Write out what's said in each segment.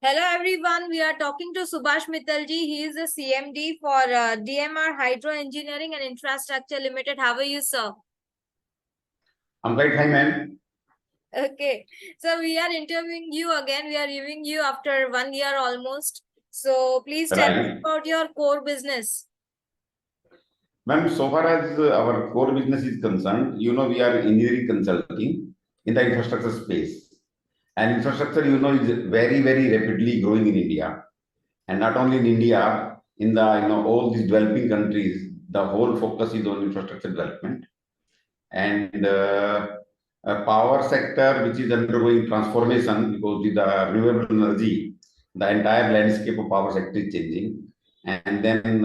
Hello everyone, we are talking to Subhash Mittalji. He is the CMD for DMR Hydroengineering and Infrastructure Limited. How are you, sir? I'm quite fine, ma'am. Okay, so we are interviewing you again. We are reviewing you after 1 year almost. So please tell us Right. about your core business. Ma'am, so far as our core business is concerned, we are engineering consulting in the infrastructure space. And infrastructure, is very, very rapidly growing in India. And not only in India, in the, all these developing countries, the whole focus is on infrastructure development. And power sector, which is undergoing transformation because with the renewable energy, the entire landscape of power sector is changing. And then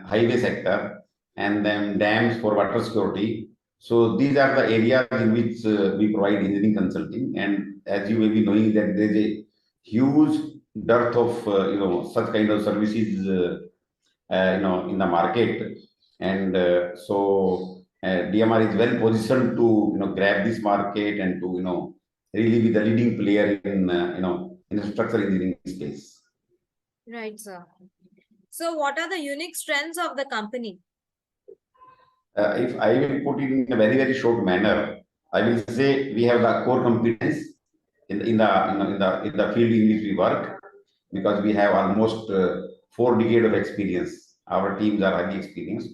highway sector, and then dams for water security. So these are the areas in which we provide engineering consulting. And as you may be knowing that there is a huge dearth of such kind of services in the market. And DMR is well positioned to grab this market and to really be the leading player in infrastructure engineering space. Right, sir. So what are the unique strengths of the company? If I will put it in a very, very short manner, I will say we have the core competence in the field in which we work, because we have almost 4 decades of experience. Our teams are highly experienced.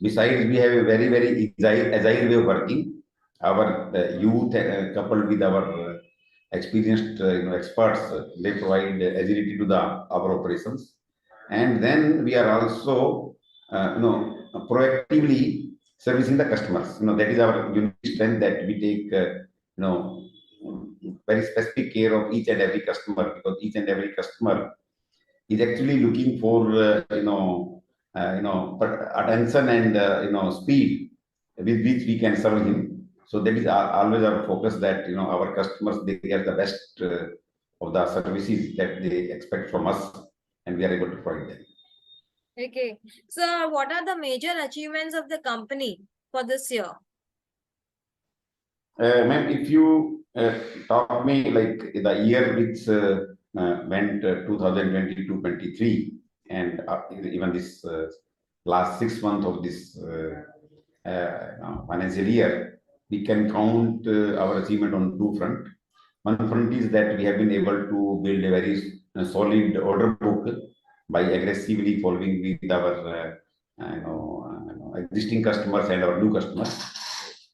Besides, we have a very, very agile way of working. Our youth, coupled with our experienced experts, they provide agility to our operations. And then we are also proactively servicing the customers. That is our unique strength, that we take very specific care of each and every customer, because each and every customer is actually looking for attention and speed with which we can serve him. So that is always our focus, that our customers, they get the best of the services that they expect from us, and we are able to provide them. Okay, so what are the major achievements of the company for this year? Ma'am, if you talk me like the year which went 2022-23, and even this last 6 months of this financial year, we can count our achievement on two fronts. One front is that we have been able to build a very solid order book by aggressively following with our existing customers and our new customers.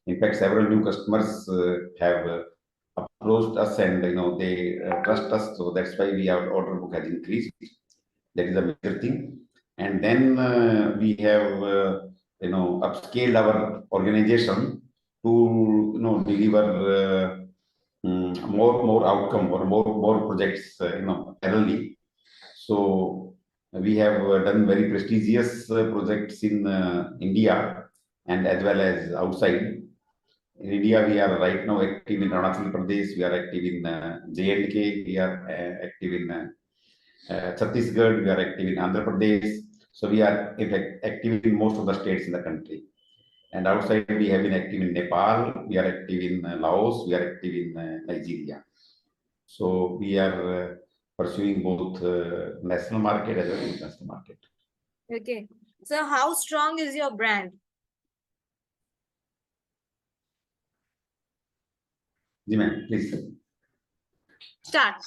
In fact, several new customers have approached us, and they trust us. So that's why our order book has increased. That is a major thing. And then we have upscaled our organization to deliver more outcome, or more projects parallelly. So we have done very prestigious projects in India and as well as outside. In India, we are right now active in Arunachal Pradesh, we are active in J&K, we are active in Chhattisgarh, we are active in Andhra Pradesh. So we are in fact active in most of the states in the country. And outside, we have been active in Nepal, we are active in Laos, we are active in Nigeria. So we are pursuing both national market as well as international market. Okay, so how strong is your brand? Ji ma'am, please. Start.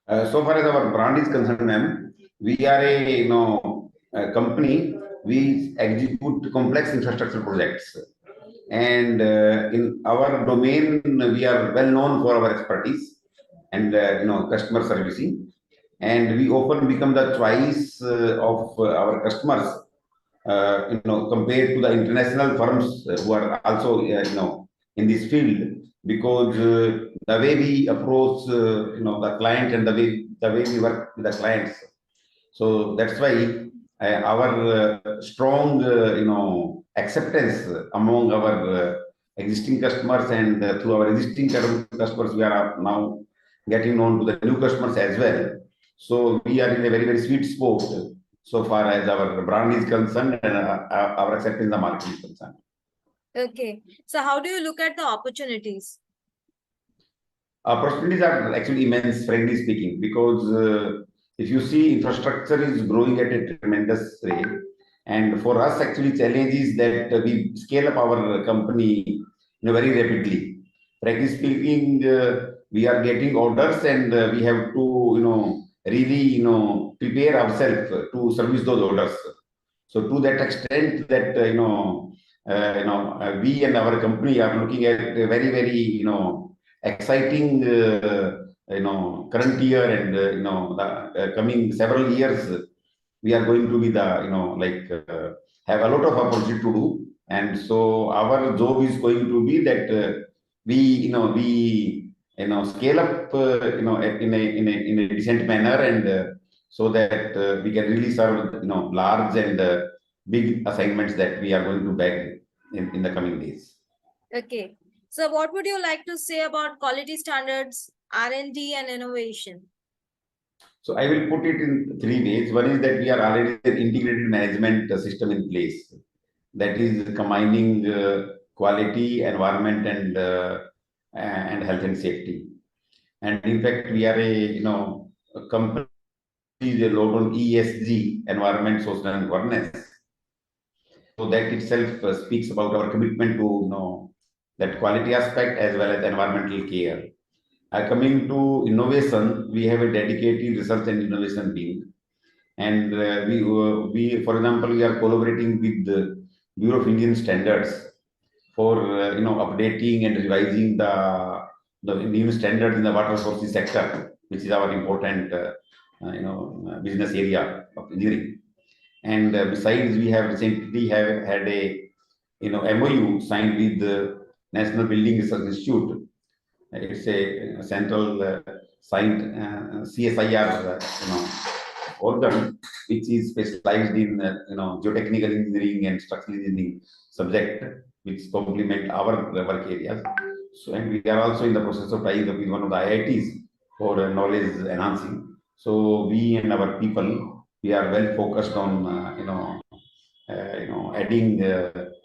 So far as our brand is concerned, ma'am, we are a company. We execute complex infrastructure projects, and in our domain, we are well known for our expertise and customer servicing, and we often become the choice of our customers, compared to the international firms who are also in this field, because the way we approach the client, and the way we work with the clients. So that's why our strong acceptance among our existing customers, and through our existing customers, we are now getting known to the new customers as well. So we are in a very, very sweet spot so far as our brand is concerned, and our acceptance in the market is concerned. Okay, so how do you look at the opportunities? Opportunities are actually immense, frankly speaking, because if you see, infrastructure is growing at a tremendous rate. And for us, actually, challenge is that we scale up our company very rapidly. Frankly speaking, we are getting orders, and we have to, really, prepare ourselves to service those orders. So to that extent, that we and our company are looking at a very, very, exciting, current year, and the coming several years, we are going to be the, have a lot of opportunity to do. And so our job is going to be that we scale up, in a decent manner, and so that we can really serve, large and big assignments that we are going to bag in the coming days. Okay. So what would you like to say about quality standards, R&D and innovation? So I will put it in three ways. One is that we are already an integrated management system in place that is combining quality, environment, and health and safety. And in fact, we are a company is a lot on ESG, environment, social, and governance. So that itself speaks about our commitment to that quality aspect as well as environmental care. Coming to innovation, we have a dedicated research and innovation team, and for example, we are collaborating with the Bureau of Indian Standards for updating and revising the new standards in the water resources sector, which is our important business area of engineering. And besides, we have recently have had a MOU signed with the National Building Research Institute. It's a central signed CSIR organ, which is specialized in geotechnical engineering and structural engineering subject, which complement our work areas. So, and we are also in the process of tying up with one of the IITs for knowledge enhancing. So we and our people, we are well focused on adding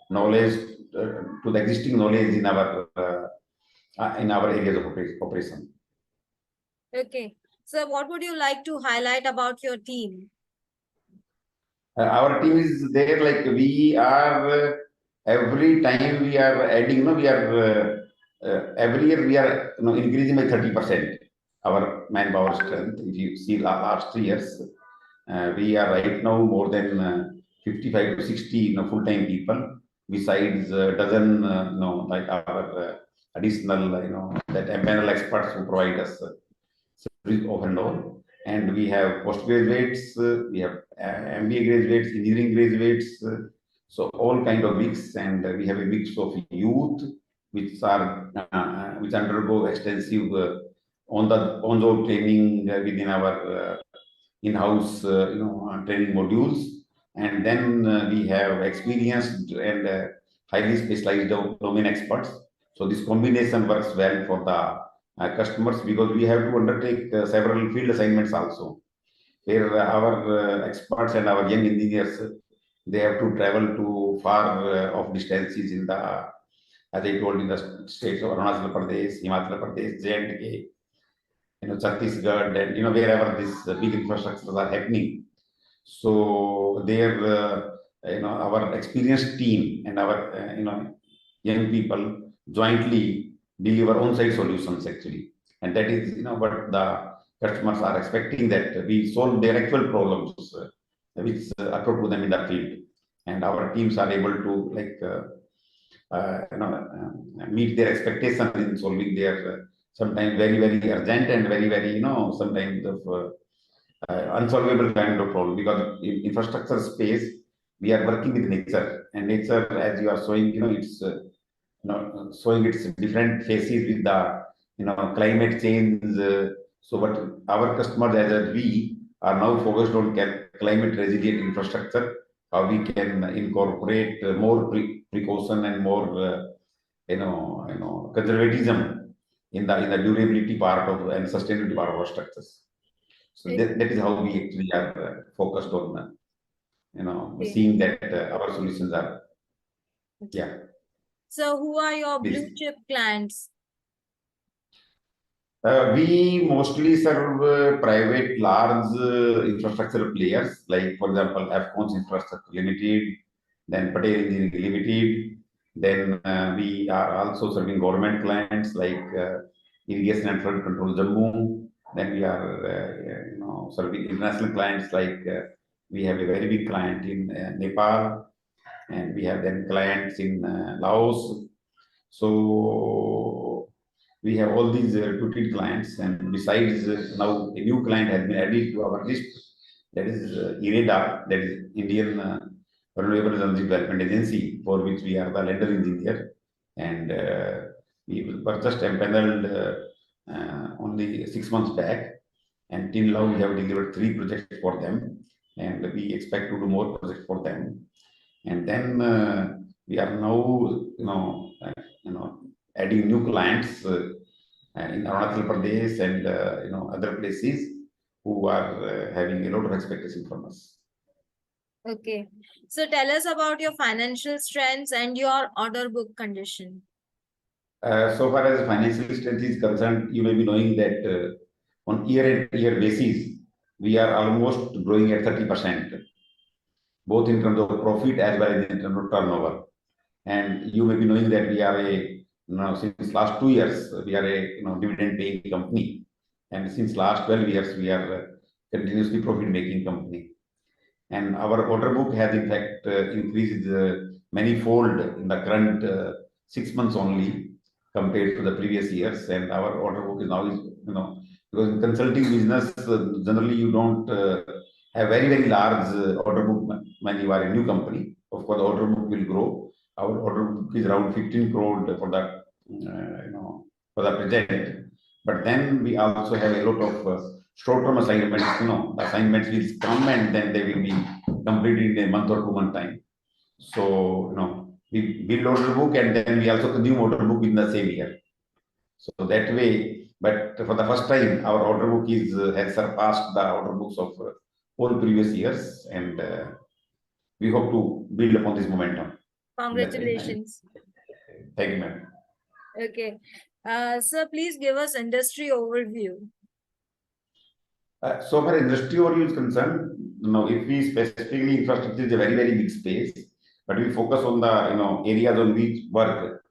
knowledge to the existing knowledge in our areas of operation. Okay. So what would you like to highlight about your team? Our team is there, like we are every time we are adding, we are every year we are increasing by 30% our manpower strength. If you see last 3 years, we are right now more than 55 to 60 full-time people, besides a dozen like our additional that panel experts who provide us service of and all. And we have postgraduates, we have MBA graduates, engineering graduates, so all kind of mix, and we have a mix of youth which undergo extensive on-job training within our in-house training modules, and then we have experienced and highly specialized domain experts. So this combination works well for the customers, because we have to undertake several field assignments also, where our experts and our young engineers, they have to travel to far off distances in the, as I told, in the states of Arunachal Pradesh, Himachal Pradesh, J&K, Chhattisgarh, and wherever these big infrastructures are happening. So there, our experienced team and our young people jointly deliver on-site solutions actually, and that is what the customers are expecting, that we solve their actual problems which occur to them in the field, and our teams are able to meet their expectations in solving their sometimes very, very urgent and very, very sometimes of unsolvable kind of problem. Because in infrastructure space, we are working with nature, and nature, as you are showing, it's showing its different faces with the climate change. So what our customers, as we are now focused on climate resilient infrastructure, how we can incorporate more precaution and more conservatism in the durability part of and sustainability part of our structures. So that is how we actually are focused on seeing that our solutions are So who are your this. blue chip clients? We mostly serve private large infrastructure players, like for example, Afcons Infrastructure Limited, then Patel Engineering Limited. Then we are also serving government clients like Irrigation and Flood Control Jammu. Then we are serving international clients like we have a very big client in Nepal, and we have then clients in Laos. So we have all these reputed clients, and besides, now a new client has been added to our list. That is IREDA, that is Indian Renewable Energy Development Agency, for which we are the lender engineer, and we purchased empaneled only 6 months back, and till now we have delivered 3 projects for them, and we expect to do more projects for them. And then we are now, adding new clients in Arunachal Pradesh and other places who are having a lot of expectation from us. Okay. So tell us about your financial strengths and your order book condition. So far as financial strength is concerned, you may be knowing that on year-on-year basis, we are almost growing at 30%, both in terms of profit as well as in terms of turnover. And you may be knowing that we are since last 2 years, we are a dividend paying company. And since last 12 years, we are continuously profit making company. And our order book has in fact increased manifold in the current 6 months only compared to the previous years. And our order book is now, because in consulting business, generally you don't have very large order book when you are a new company. Of course, the order book will grow. Our order book is around 15 crore for the, for the present. But then we also have a lot of short-term assignments. The assignments will come and then they will be completed in a month or 2 month time. So, we build order book and then we also consume order book in the same year. So that way, but for the first time, our order book has surpassed the order books of all previous years, and we hope to build upon this momentum. Congratulations. Thank you, ma'am. Okay. Sir, please give us industry overview. So far industry overview is concerned, if we specifically infrastructure is a very big space, but we focus on the areas on which work,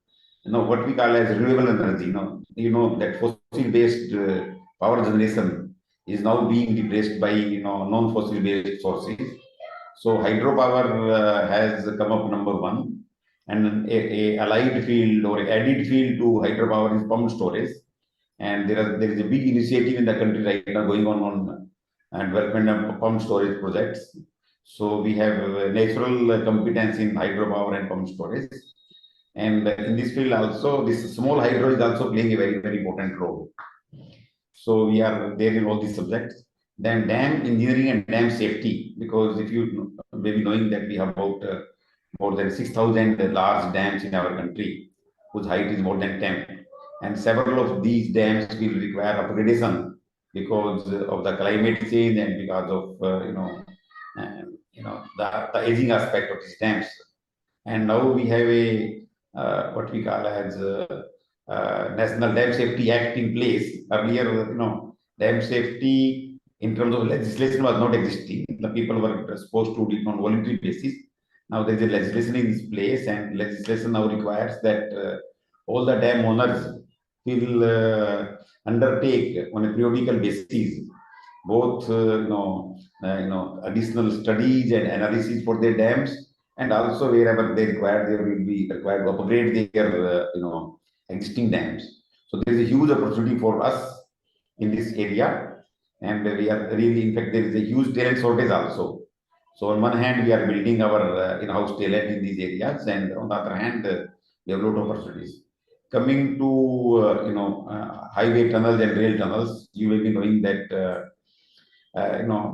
what we call as renewable energy. That fossil based power generation is now being replaced by non fossil based sources. So hydropower has come up number one, and a allied field or added field to hydropower is pumped storage. And there is a big initiative in the country right now going on development of pumped storage projects. So we have natural competence in hydropower and pumped storage. And in this field also, this small hydro is also playing a very important role. So we are there in all these subjects. Then dam engineering and dam safety, because if you may be knowing that we have about more than 6,000 large dams in our country, whose height is more than 10. And several of these dams will require upgradation because of the climate change and because of the aging aspect of these dams. And now we have a what we call as National Dam Safety Act in place. Earlier, dam safety in terms of legislation was not existing. The people were supposed to do it on voluntary basis. Now there is a legislation in place, and legislation now requires that all the dam owners will undertake on a periodical basis both additional studies and analysis for their dams, and also wherever they require, they will be required to upgrade their existing dams. So there is a huge opportunity for us in this area, and we are really, in fact, there is a huge talent shortage also. So on one hand, we are building our in-house talent in these areas, and on the other hand, we have a lot of opportunities. Coming to highway tunnels and rail tunnels, you will be knowing that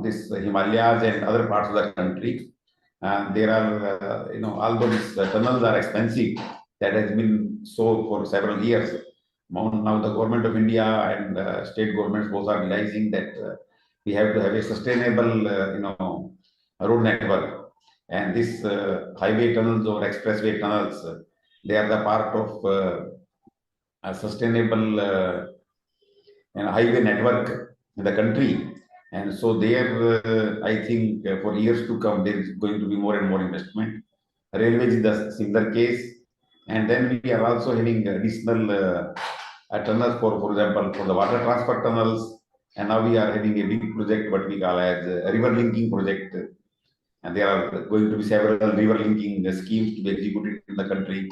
this Himalayas and other parts of the country. There are, although these tunnels are expensive, that has been so for several years. Now the government of India and state governments both are realizing that we have to have a sustainable, road network. And this highway tunnels or expressway tunnels, they are the part of a sustainable highway network in the country. And so there, I think for years to come, there is going to be more and more investment. Railways is the similar case. And then we are also having additional tunnels for example, for the water transfer tunnels. And now we are having a big project, what we call as a river linking project. And there are going to be several river linking schemes to be executed in the country.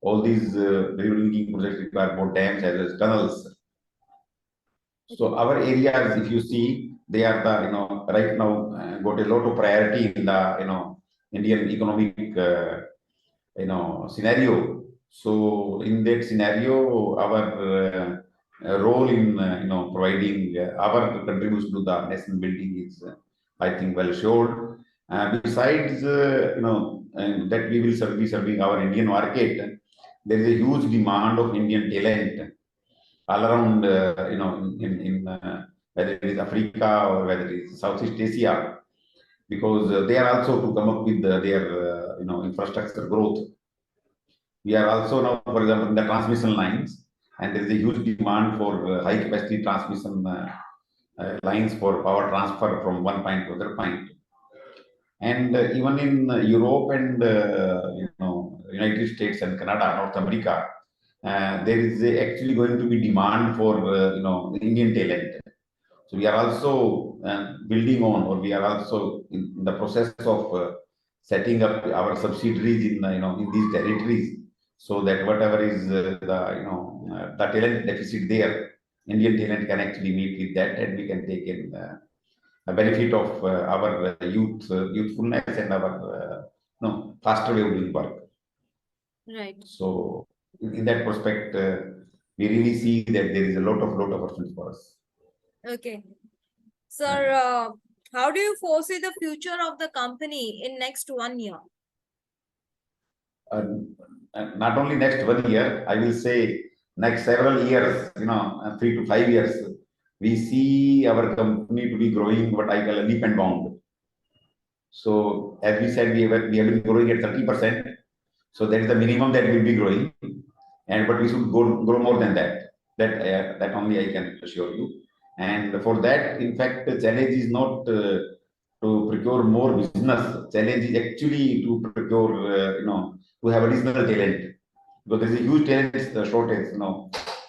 All these river linking projects require more dams as well as tunnels. So our areas, if you see, they are the right now got a lot of priority in the Indian economic scenario. So in that scenario, our role in providing our contribution to the nation building is, I think, well assured. Besides, that we will be serving our Indian market, there is a huge demand of Indian talent all around, whether it is Africa or whether it is Southeast Asia, because they are also to come up with their, infrastructure growth. We are also now, for example, in the transmission lines, and there is a huge demand for high capacity transmission lines for power transfer from one point to other point. And even in Europe and United States and Canada, North America, there is actually going to be demand for Indian talent. So we are also building on, or we are also in the process of setting up our subsidiaries in in these territories, so that whatever is the the talent deficit there, Indian talent can actually meet with that, and we can take in a benefit of our youthfulness and our faster way of doing work. Right. So in that prospect, we really see that there is a lot of opportunity for us. Okay. Sir, how do you foresee the future of the company in next 1 year? Not only next 1 year, I will say next several years, 3 to 5 years, we see our company to be growing what I call a leap and bound. So as we said, we have been growing at 30%. So that is the minimum that we'll be growing, but we should grow more than that. That only I can assure you. And for that, in fact, the challenge is not to procure more business. Challenge is actually to procure, to have additional talent, because there is a huge talent shortage.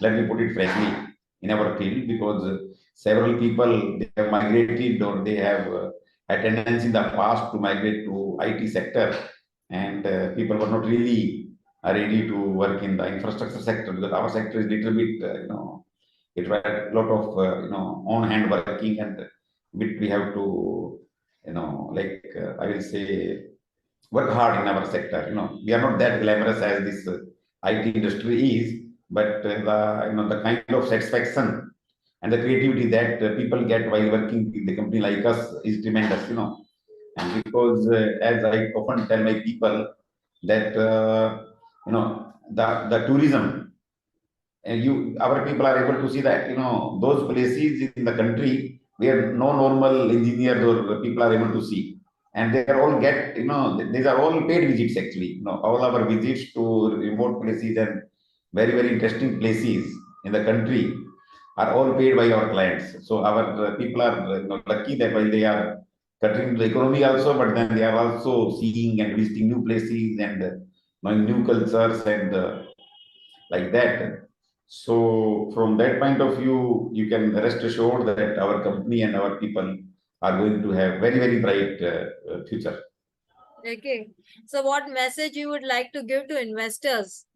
Let me put it frankly, in our field, because several people, they have migrated, or they have a tendency in the past to migrate to IT sector, and people were not really ready to work in the infrastructure sector, because our sector is little bit, it requires a lot of on hand working, and we have to I will say, work hard in our sector. We are not that glamorous as this IT industry is, but the kind of satisfaction and the creativity that people get while working with a company like us is tremendous. And because as I often tell my people that the tourism, and our people are able to see that those places in the country where no normal engineers or people are able to see, and they are all these are all paid visits actually. All our visits to remote places and very interesting places in the country are all paid by our clients. So our people are lucky that while they are cutting the economy also, but then they are also seeing and visiting new places and knowing new cultures and like that. So from that point of view, you can rest assured that our company and our people are going to have very bright future. Okay. So what message you would like to give to investors?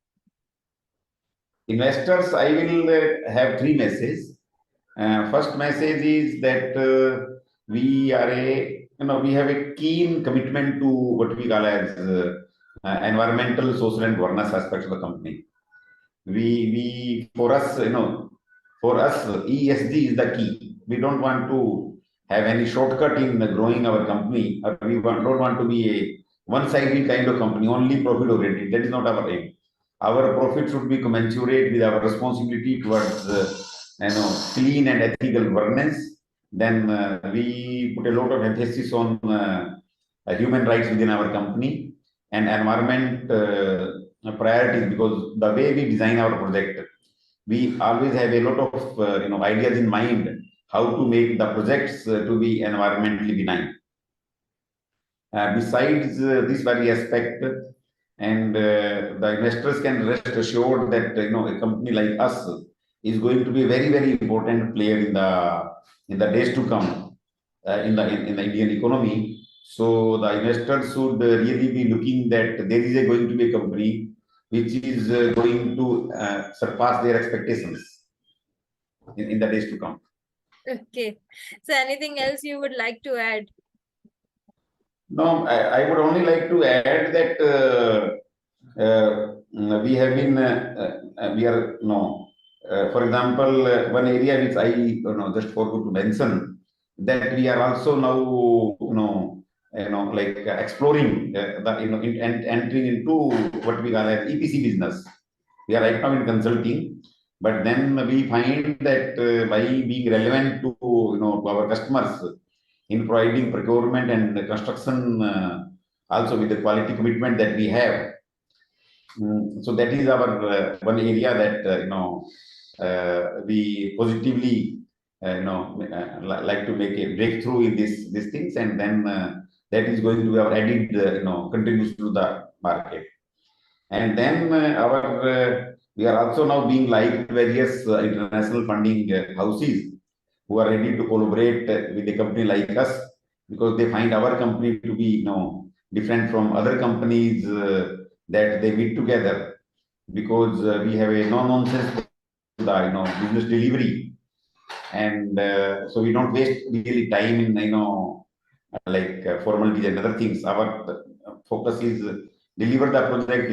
Investors, I will have three messages. First message is that we are we have a keen commitment to what we call as environmental, social, and governance aspects of the company. For us, ESG is the key. We don't want to have any shortcut in growing our company. We don't want to be a one-sided kind of company, only profit oriented. That is not our aim. Our profit should be commensurate with our responsibility towards clean and ethical governance. Then we put a lot of emphasis on human rights within our company and environment priorities, because the way we design our project, we always have a lot of ideas in mind how to make the projects to be environmentally benign. Besides this very aspect, and the investors can rest assured that a company like us is going to be a very important player in the days to come in the Indian economy. So the investors should really be looking that there is going to be a company which is going to surpass their expectations in the days to come. Okay. So anything else you would like to add? No, I would only like to add that we have been, we are, for example, one area which I just forgot to mention, that we are also now, like exploring and entering into what we call as EPC business. We are right now in consulting, but then we find that by being relevant to, to our customers, in providing procurement and construction, also with the quality commitment that we have. So that is our one area that we positively like to make a breakthrough in these things, and then that is going to be our added contribution to the market. And then we are also now being liked various international funding houses who are ready to collaborate with a company like us, because they find our company to be different from other companies that they meet together, because we have a no-nonsense business delivery, and so we don't waste really time in like formalities and other things. Our focus is deliver the project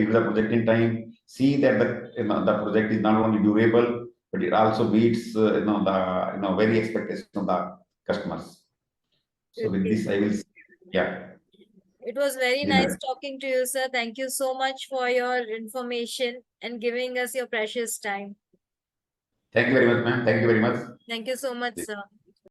in time, see that the project is not only durable, but it also meets the very expectation of the customers. So with this, I will say, yeah. It was very Ji, nice madam. talking to you, sir. Thank you so much for your information and giving us your precious time. Thank you very much, ma'am. Thank you very much. Thank you so much, sir.